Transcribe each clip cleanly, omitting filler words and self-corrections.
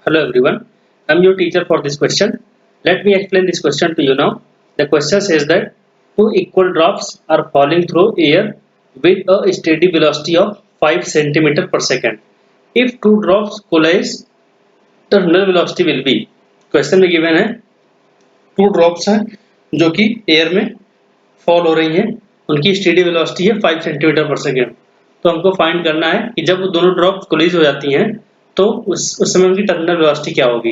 Hello everyone, I am your teacher for this question. Let me explain this question to you now. The question says that two equal drops are falling through air with a steady velocity of 5 cm per second. If two drops collide, the terminal velocity will be. Question में given है two drops हैं जो कि air में fall हो रही हैं, उनकी स्टेडी वेलोसिटी है 5 सेंटीमीटर पर सेकेंड। तो हमको फाइंड करना है कि जब वो दोनों ड्रॉप कोलिज हो जाती हैं तो उस समय उनकी टर्मिनल वेलोसिटी क्या होगी।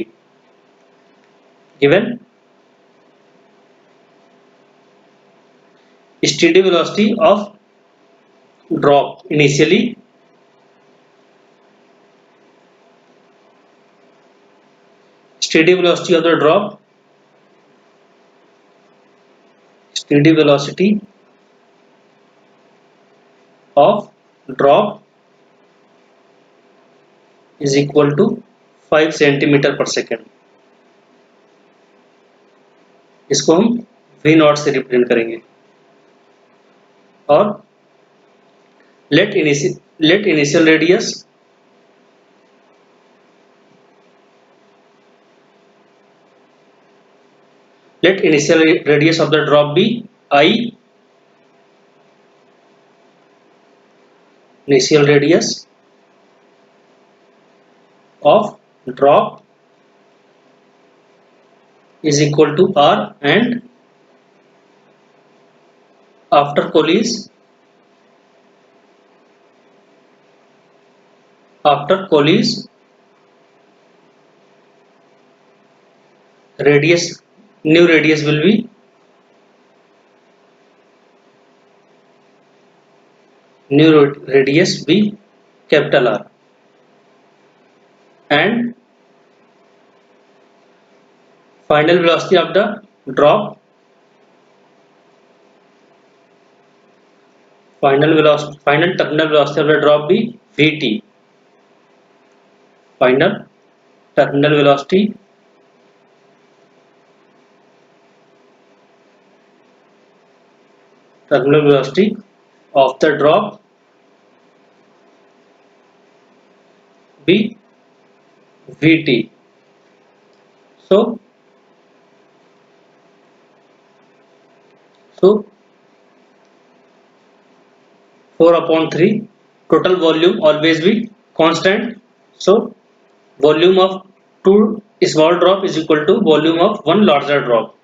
Given steady velocity of drop initially steady velocity of the drop steady velocity of drop is equal to 5 centimetre per second. इसको हम v नॉट से रिप्रेजेंट करेंगे और let initial radius of the drop be I, initial radius of drop is equal to r, and after collision new radius will be capital R, and final velocity of the drop final terminal velocity of the drop be Vt, final terminal velocity of the drop be Vt. So 4/3 total volume always be constant. So volume of two small drop is equal to volume of one larger drop.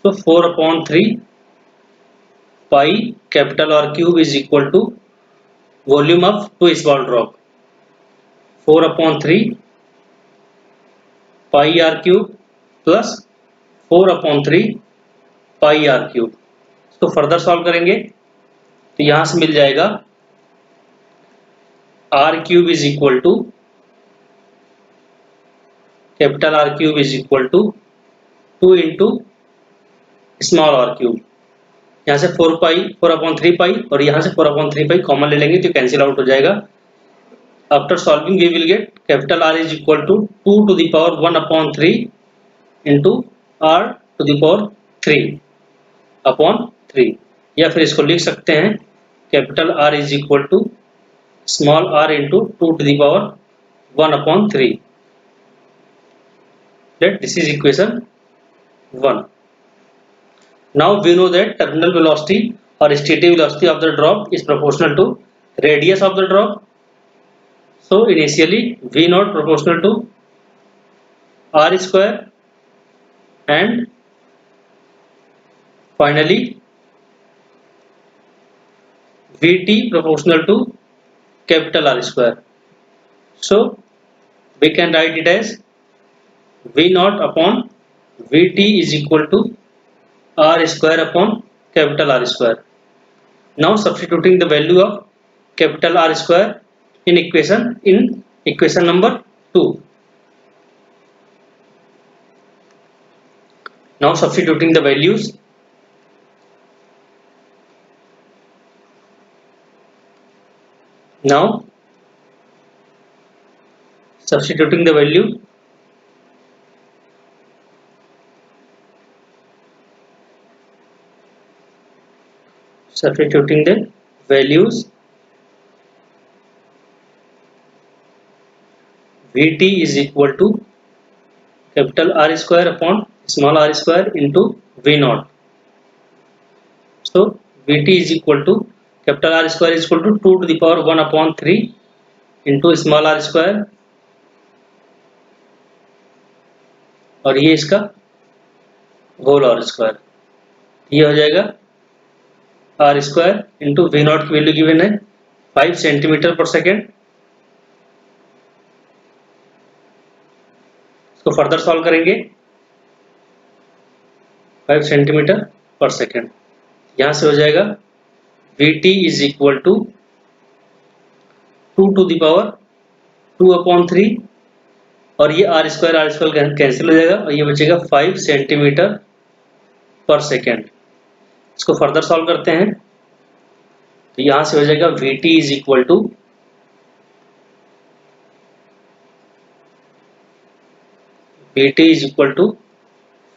So 4/3 pi capital R cube is equal to volume of two small drop. 4/3 pi R cube plus 4/3 pi R cube. तो further solve करेंगे तो यहां से मिल जाएगा R cube is equal to capital R cube is equal to 2 into small r cube. यहाँ से 4/3 पाई और यहाँ से 4/3 पाई कॉमन ले लेंगे तो कैंसिल आउट हो जाएगा। After solving we will get capital R is equal to 2 to the power 1/3 into R to the power 3/3, या फिर इसको लिख सकते हैं capital R is equal to small r into 2 to the power 1/3. This is equation 1. Now we know that terminal velocity or steady velocity of the drop is proportional to radius of the drop. So initially v naught proportional to r square, and finally vt proportional to capital R square. So we can write it as v naught upon vt is equal to r square upon capital R square. Now substituting the value of capital R square in equation number 2. Now substituting the values, now substituting the value substituting the values Vt is equal to capital R square upon small r square into V naught. So Vt is equal to capital R square is equal to 2 to the power 1 upon 3 into small r square, और ये इसका whole are square, ये हो जाएगा r square into v naught की value given है 5 centimetre per second. इसको further solve करेंगे 5 सेंटीमीटर पर सेकेंड, यहां से हो जाएगा Vt is equal to 2 to the power 2 upon 3, और ये आर स्क्वायर कैंसिल हो जाएगा और ये बचेगा 5 सेंटीमीटर पर सेकेंड। इसको फर्दर सॉल्व करते हैं तो यहां से हो जाएगा Vt is equal to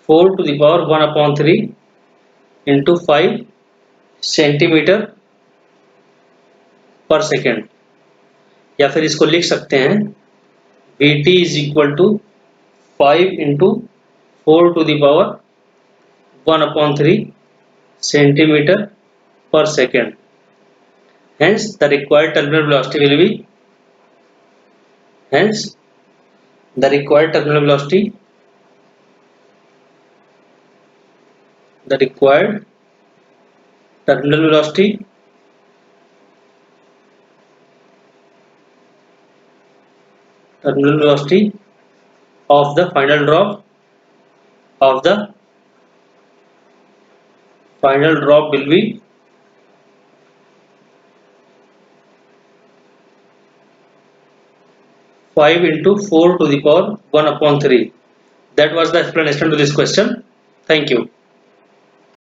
4 to the power 1 upon 3 into 5 centimetre per second, या फिर इसको लिख सकते हैं Vt is equal to 5 into 4 to the power 1 upon 3 centimeter per second. Hence the required terminal velocity will be the required terminal velocity of the final drop will be 5 into 4 to the power 1 upon 3. That was the explanation to this question. Thank you.